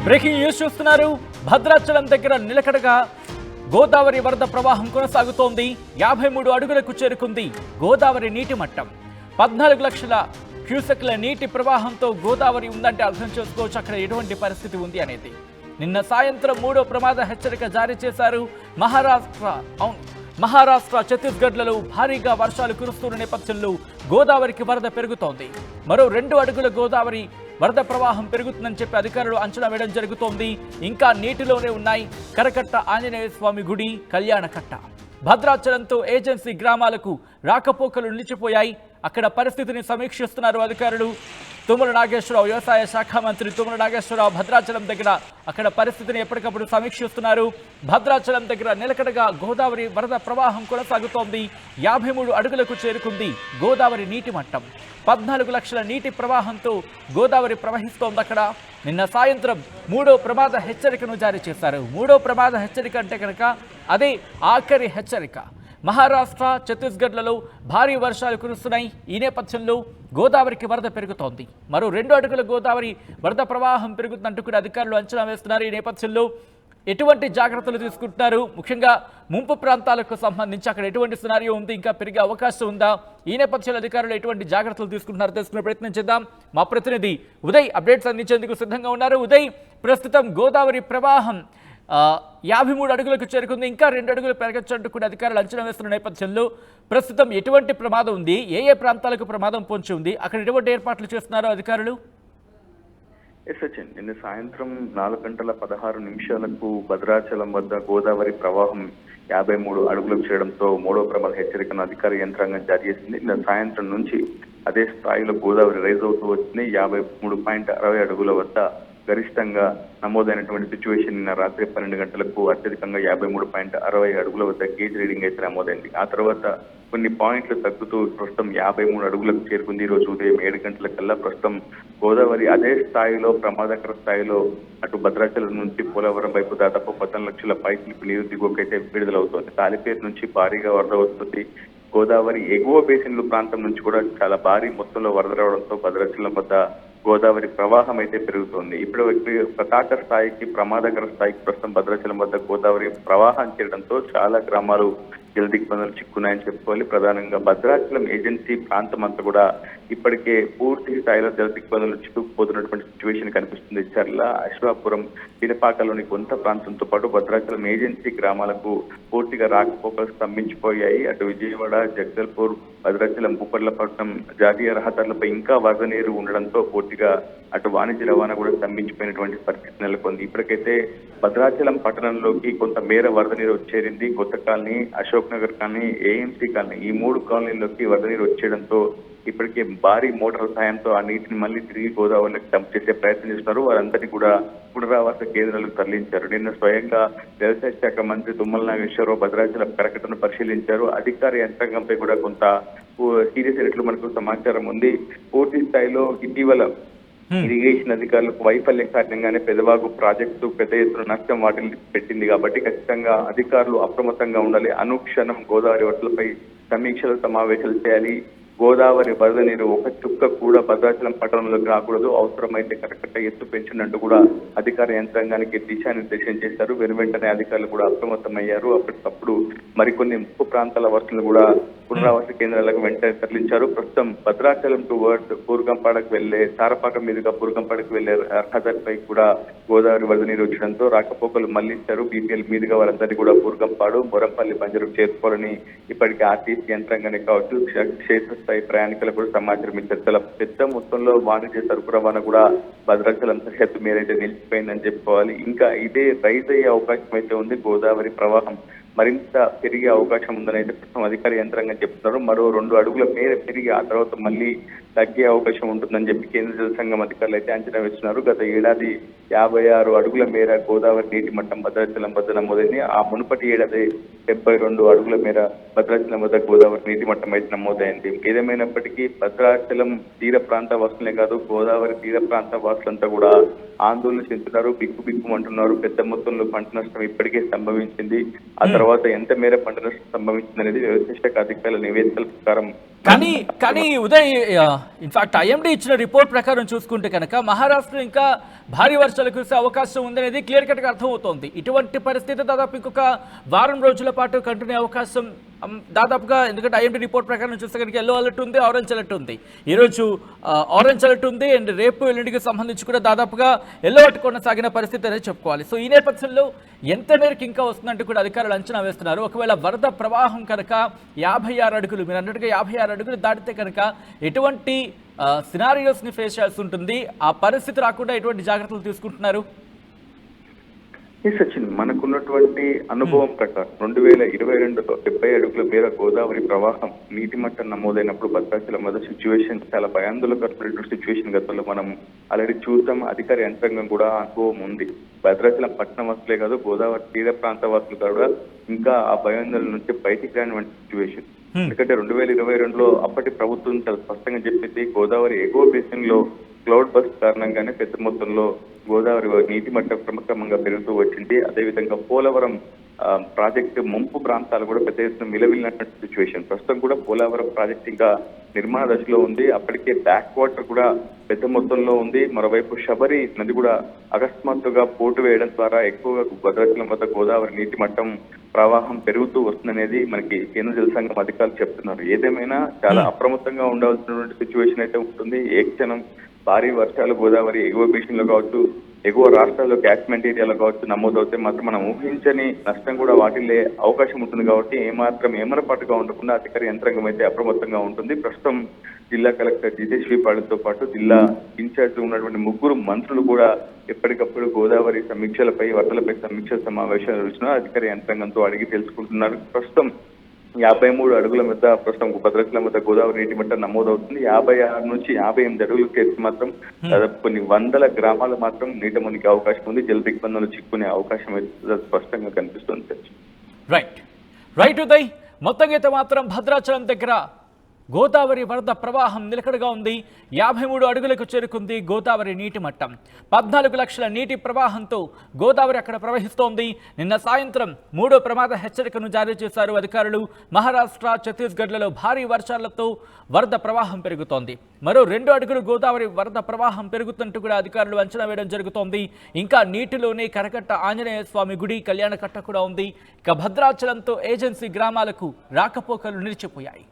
Breaking news చూస్తున్నారు. భద్రాచలం దగ్గర నిలకడగా గోదావరి వరద ప్రవాహం కొనసాగుతోంది. 53 అడుగులకు చేరుకుంది గోదావరి నీటి మట్టం. 14 లక్షల క్యూసెక్ల నీటి ప్రవాహంతో గోదావరి ఉందంటే అర్థం చేసుకోవచ్చు అక్కడ ఎటువంటి పరిస్థితి ఉంది అనేది. నిన్న సాయంత్రం 3వ ప్రమాద హెచ్చరిక జారీ చేశారు. మహారాష్ట్ర ఛత్తీస్గఢ్లలో భారీగా వర్షాలు కురుస్తున్న నేపథ్యంలో గోదావరికి వరద పెరుగుతోంది. మరో 2 అడుగుల గోదావరి వరద ప్రవాహం పెరుగుతుందని చెప్పి అధికారులు అంచనా వేయడం జరుగుతోంది. ఇంకా నీటిలోనే ఉన్నాయి కరకట్ట ఆంజనేయ స్వామి గుడి, కళ్యాణకట్ట. భద్రాచలంతో ఏజెన్సీ గ్రామాలకు రాకపోకలు నిలిచిపోయాయి. అక్కడ పరిస్థితిని సమీక్షిస్తున్నారు అధికారులు. తుమ్మల నాగేశ్వరరావు, వ్యవసాయ శాఖ మంత్రి తుమ్మల నాగేశ్వరరావు భద్రాచలం దగ్గర అక్కడ పరిస్థితిని ఎప్పటికప్పుడు సమీక్షిస్తున్నారు. భద్రాచలం దగ్గర నిలకడగా గోదావరి వరద ప్రవాహం కొనసాగుతోంది. 53 అడుగులకు చేరుకుంది గోదావరి నీటి మట్టం. 14 లక్షల నీటి ప్రవాహంతో గోదావరి ప్రవహిస్తోంది అక్కడ. నిన్న సాయంత్రం 3వ ప్రమాద హెచ్చరికను జారీ చేశారు. 3వ ప్రమాద హెచ్చరిక అంటే కనుక అదే ఆఖరి హెచ్చరిక. మహారాష్ట్ర ఛత్తీస్గఢ్లలో భారీ వర్షాలు కురుస్తున్నాయి. ఈ నేపథ్యంలో గోదావరికి వరద పెరుగుతోంది. మరో 2 అడుగుల గోదావరి వరద ప్రవాహం పెరుగుతుందంటూ కూడా అధికారులు అంచనా వేస్తున్నారు. ఈ నేపథ్యంలో ఎటువంటి జాగ్రత్తలు తీసుకుంటున్నారు, ముఖ్యంగా ముంపు ప్రాంతాలకు సంబంధించి అక్కడ ఎటువంటి సినారియో ఉంది, ఇంకా పెరిగే అవకాశం ఉందా, ఈ నేపథ్యంలో అధికారులు ఎటువంటి జాగ్రత్తలు తీసుకుంటున్నారో తెలుసుకునే ప్రయత్నం చేద్దాం. మా ప్రతినిధి ఉదయ్ అప్డేట్స్ అందించేందుకు సిద్ధంగా ఉన్నారు. ఉదయ్, ప్రస్తుతం గోదావరి ప్రవాహం 53 అడుగులకు చేరుకుంది. ఇంకా 2 అడుగులు పెరగచ్చంటూ కూడా అధికారులు అంచనా వేస్తున్న నేపథ్యంలో ప్రస్తుతం ఎటువంటి ప్రమాదం ఉంది, ఏ ప్రాంతాలకు ప్రమాదం పొంచి ఉంది, అక్కడ ఎటువంటి ఏర్పాట్లు చేస్తున్నారో అధికారులు? సచిన్, నిన్న సాయంత్రం 4:16 భద్రాచలం వద్ద గోదావరి ప్రవాహం 53 అడుగులకు చేయడంతో 3వ ప్రమాద హెచ్చరికను అధికార యంత్రాంగం జారీ చేసింది. నిన్న సాయంత్రం నుంచి అదే స్థాయిలో గోదావరి రైజ్ అవుతూ వచ్చింది. 53.60 అడుగుల వద్ద గరిష్టంగా నమోదైనటువంటి సిచ్యువేషన్ నిన్న రాత్రి 12 గంటలకు అత్యధికంగా 53.60 అడుగుల వద్ద గేజ్ రీడింగ్ అయితే నమోదైంది. ఆ తర్వాత కొన్ని పాయింట్లు తగ్గుతూ ప్రస్తుతం 53 అడుగులకు చేరుకుంది. ఈ రోజు ఉదయం 7 గంటలకల్లా ప్రస్తుతం గోదావరి అదే స్థాయిలో ప్రమాదకర స్థాయిలో అటు భద్రాచలం నుంచి పోలవరం వైపు దాదాపు 14 లక్షల పైపులకు నీరు దిగువకైతే విడుదలవుతోంది. తాలిపేరు నుంచి భారీగా వరద వస్తుంది. గోదావరి ఎగువ బేసిన్లు ప్రాంతం నుంచి కూడా చాలా భారీ మొత్తంలో వరద రావడంతో భద్రాచలం వద్ద గోదావరి ప్రవాహం అయితే పెరుగుతోంది. ఇప్పుడు ప్రతాకర స్థాయికి ప్రమాదకర స్థాయికి ప్రస్తుతం భద్రాచలం వద్ద గోదావరి ప్రవాహం చేయడంతో చాలా గ్రామాలు జలదిగ్బంధాలు చిక్కున్నాయని చెప్పుకోవాలి. ప్రధానంగా భద్రాచలం ఏజెన్సీ ప్రాంతం అంతా కూడా ఇప్పటికే పూర్తి స్థాయిలో జలదిగ్బంధాలు చిక్కుకుపోతున్నటువంటి సిచ్యువేషన్ కనిపిస్తుంది. చర్ల, అశ్వాపురం, పినపాకలోని కొంత ప్రాంతంతో పాటు భద్రాచలం ఏజెన్సీ గ్రామాలకు పూర్తిగా రాకపోకలు స్తంభించిపోయాయి. అటు విజయవాడ, జగదల్పూర్, భద్రాచలం, భూపర్లపట్నం జాతీయ రహదారులపై ఇంకా వరద నీరు ఉండడంతో పూర్తిగా అటు వాణిజ్య రవాణా కూడా స్తంభించిపోయినటువంటి పరిస్థితి నెలకొంది. ఇప్పటికైతే భద్రాచలం పట్టణంలోకి కొంత మేర వరద నీరు వచ్చేరింది. కొత్త colony, Ashok Nagar colony, AMC colony ఈ 3 కాలనీల్లోకి వరద నీరు వచ్చేయడంతో ఇప్పటికే భారీ మోటార్ల సాయంతో ఆ నీటిని మళ్ళీ తిరిగి గోదావరిలోకి డంప్ చేసే ప్రయత్నం చేస్తున్నారు. వారందరినీ కూడా పునరావాస కేంద్రాలకు తరలించారు. నిన్న స్వయంగా వ్యవసాయ శాఖ మంత్రి తుమ్మల నాగేశ్వరరావు భద్రాచలం కరకట్టను పరిశీలించారు. అధికార యంత్రాంగంపై కూడా కొంత సీరియస్ అయినట్లు మనకు సమాచారం ఉంది. పూర్తి స్థాయిలో ఇటీవల ఇరిగేషన్ అధికారులకు వైఫల్యం కారణంగానే పెదవాగు ప్రాజెక్టు పెద్ద ఎత్తున నష్టం వాటిని పెట్టింది. కాబట్టి ఖచ్చితంగా అధికారులు అప్రమత్తంగా ఉండాలి. అనుక్షణం గోదావరి వరదలపై సమీక్షలు, సమావేశాలు చేయాలి. గోదావరి వరద నీరు ఒక చుక్క కూడా భద్రాచలం పట్టణంలోకి రాకూడదు. అవసరమైతే కరకట్ట ఎత్తు పెంచినట్టు కూడా అధికార యంత్రాంగానికి దిశానిర్దేశం చేశారు. వెంటనే అధికారులు కూడా అప్రమత్తమయ్యారు. అప్పటికప్పుడు మరికొన్ని ముప్పు ప్రాంతాల వరదలు కూడా పునరావాస కేంద్రాలకు వెంటనే తరలించారు. ప్రస్తుతం భద్రాచలం టు బూర్గంపాడకు వెళ్లే తారపాక మీదుగా బూర్గంపాడకు వెళ్లే రహదారిపై కూడా గోదావరి వరద నీరు వచ్చడంతో రాకపోకలు మళ్లించారు. బీపీఎల్ మీదుగా వారందరినీ కూడా బూర్గంపాడు, మొరంపల్లి బంజరు చేరుకోవాలని ఇప్పటికే ఆర్టీసీ యంత్రాంగానే కావచ్చు క్షేత్రస్థాయి ప్రయాణికులకు కూడా సమాచారం ఇచ్చారు. చాలా పెద్ద మొత్తంలో వాణిజ్య సరుకు రవాణా కూడా భద్రాచలం సరిహద్దు మేరైతే నిలిచిపోయిందని చెప్పుకోవాలి. ఇంకా ఇదే రైజ్ అయ్యే అవకాశం అయితే ఉంది. గోదావరి ప్రవాహం మరింత పెరిగే అవకాశం ఉందని అయితే ప్రస్తుతం అధికార యంత్రాంగం చెప్తున్నారు. మరో 2 అడుగుల మేర పెరిగి ఆ తర్వాత మళ్ళీ తగ్గే అవకాశం ఉంటుందని చెప్పి కేంద్ర జల సంఘం అధికారులు అయితే అంచనా వేస్తున్నారు. గత ఏడాది 56 అడుగుల మేర గోదావరి నీటి మట్టం భద్రాచలం వద్ద నమోదైంది. ఆ మునుపటి ఏడాది 72 అడుగుల మేర భద్రాచలం వద్ద గోదావరి నీటి మట్టం అయితే నమోదైంది. ఏదేమైనప్పటికీ భద్రాచలం తీర ప్రాంత వాసులే కాదు, గోదావరి తీర ప్రాంత వాసులంతా కూడా ఆందోళన చెందుతున్నారు, బిక్కుమంటున్నారు. పెద్ద మొత్తంలో పంట నష్టం ఇప్పటికే సంభవించింది. ఆ తర్వాత ఎంత మేర పంట నష్టం సంభవించింది అనేది వ్యవసాయ శాఖ అధికారుల నివేదికల ప్రకారం కానీ ఉదయ్, ఇన్ఫాక్ట్ ఐఎండీ ఇచ్చిన రిపోర్ట్ ప్రకారం చూసుకుంటే కనుక మహారాష్ట్ర ఇంకా భారీ వర్షాలు వర్షాలు కురిసే అవకాశం ఉందనేది క్లియర్ కట్గా అర్థమవుతోంది. ఇటువంటి పరిస్థితి దాదాపు ఇంకొక వారం రోజుల పాటు కంటిన్యూ అవకాశం దాదాపుగా, ఎందుకంటే ఐఎండీ రిపోర్ట్ ప్రకారం చూస్తే కనుక ఎల్లో అలర్ట్ ఉంది, ఆరెంజ్ అలర్ట్ ఉంది. ఈరోజు ఆరెంజ్ అలర్ట్ ఉంది అండ్ రేపు ఎల్లుండికి సంబంధించి కూడా దాదాపుగా ఎల్లో అలర్ట్ కొనసాగిన పరిస్థితి అనేది చెప్పుకోవాలి. సో ఈ నేపథ్యంలో ఎంత మేరకు ఇంకా వస్తుందంటూ కూడా అధికారులు అంచనా వేస్తున్నారు. ఒకవేళ వరద ప్రవాహం కనుక 56 అడుగులు, మీరు అన్నట్టుగా 56 అడుగులు దాటితే కనుక ఎటువంటి సినారియోస్ని ఫేస్ చేయాల్సి ఉంటుంది? ఆ పరిస్థితి రాకుండా ఎటువంటి జాగ్రత్తలు తీసుకుంటున్నారు? సచిన్, మనకున్నటువంటి అనుభవం ప్రకారం 2022లో 70 అడుగుల మేర గోదావరి ప్రవాహం నీటి మట్టం నమోదైనప్పుడు భద్రాచలం వద్ద సిచ్యువేషన్ చాలా భయాందోళనకరమైనటువంటి సిచ్యువేషన్ గతంలో మనం ఆల్రెడీ చూసాం. అధికార యంత్రాంగం కూడా అనుభవం ఉంది. భద్రాచలం పట్టణ వాసులే కాదు, గోదావరి తీర ప్రాంత వాసులు కూడా ఇంకా ఆ భయాందోళన నుంచి బయటికి రానివంటి సిచ్యువేషన్. ఎందుకంటే 2022లో అప్పటి ప్రభుత్వం చాలా స్పష్టంగా చెప్పింది, గోదావరి ఎగువ బేసిన్ లో క్లౌడ్ బస్ట్ కారణంగానే పెద్ద మొత్తంలో గోదావరి నీటి మట్టం క్రమక్రమంగా పెరుగుతూ వచ్చింది. అదేవిధంగా పోలవరం ప్రాజెక్టు ముంపు ప్రాంతాలు కూడా పెద్ద ఎత్తున మిలవిల్లినటువంటి సిచ్యువేషన్. ప్రస్తుతం కూడా పోలవరం ప్రాజెక్ట్ ఇంకా నిర్మాణ దశలో ఉంది. అప్పటికే బ్యాక్ వాటర్ కూడా పెద్ద మొత్తంలో ఉంది. మరోవైపు శబరి నది కూడా అకస్మాత్తుగా పోటు వేయడం ద్వారా ఎక్కువగా భద్రాచలం వద్ద గోదావరి నీటి మట్టం ప్రవాహం పెరుగుతూ వస్తుందనేది మనకి కేంద్ర జల సంఘం అధికారులు చెప్తున్నారు. ఏదేమైనా చాలా అప్రమత్తంగా ఉండాల్సినటువంటి సిచ్యువేషన్ అయితే ఉంటుంది. ఏ క్షణం భారీ వర్షాలు గోదావరి ఎగువ బేసిన్ లో కావచ్చు, ఎగువ రాష్ట్రాల్లో క్యాచ్మెంట్ ఏరియాలో కావచ్చు నమోదవుతే మాత్రం మనం ఊహించని నష్టం కూడా వాటిల్లే అవకాశం ఉంటుంది. కాబట్టి ఏమాత్రం ఏమరపాటుగా ఉండకుండా అధికార యంత్రాంగం అయితే అప్రమత్తంగా ఉంటుంది. ప్రస్తుతం జిల్లా కలెక్టర్ జితేష్ పాళ్లతో పాటు జిల్లా ఇన్ఛార్జ్ ఉన్నటువంటి 3 మంత్రులు కూడా ఎప్పటికప్పుడు గోదావరి సమీక్షలపై, వరదలపై సమీక్ష సమావేశాలు నిర్వహిస్తున్నారు. అధికార యంత్రాంగంతో అడిగి తెలుసుకుంటున్నారు. ప్రస్తుతం 53 అడుగుల వద్ద ప్రస్తుతం భద్రాచలం వద్ద గోదావరి నీటి మట్టం నమోదవుతుంది. 56 నుంచి 58 అడుగులు చేసి మాత్రం దాదాపు కొన్ని వందల గ్రామాలు మాత్రం నీట మునిగే అవకాశం ఉంది. జల దిగ్బంధంలో చిక్కునే అవకాశం అయితే స్పష్టంగా కనిపిస్తుంది. రైట్ ఉదయ్, మొత్తం అయితే మాత్రం భద్రాచలం దగ్గర గోదావరి వరద ప్రవాహం నిలకడగా ఉంది. 53 అడుగులకు చేరుకుంది గోదావరి నీటి మట్టం. 14 లక్షల నీటి ప్రవాహంతో గోదావరి అక్కడ ప్రవహిస్తోంది. నిన్న సాయంత్రం 3వ ప్రమాద హెచ్చరికను జారీ చేశారు అధికారులు. మహారాష్ట్ర, ఛత్తీస్గఢ్లలో భారీ వర్షాలతో వరద ప్రవాహం పెరుగుతోంది. మరో 2 అడుగులు గోదావరి వరద ప్రవాహం పెరుగుతుంటూ కూడా అధికారులు అంచనా వేయడం జరుగుతోంది. ఇంకా నీటిలోనే కరకట్ట ఆంజనేయ స్వామి గుడి, కళ్యాణకట్ట కూడా ఉంది. ఇక భద్రాచలంతో ఏజెన్సీ గ్రామాలకు రాకపోకలు నిలిచిపోయాయి.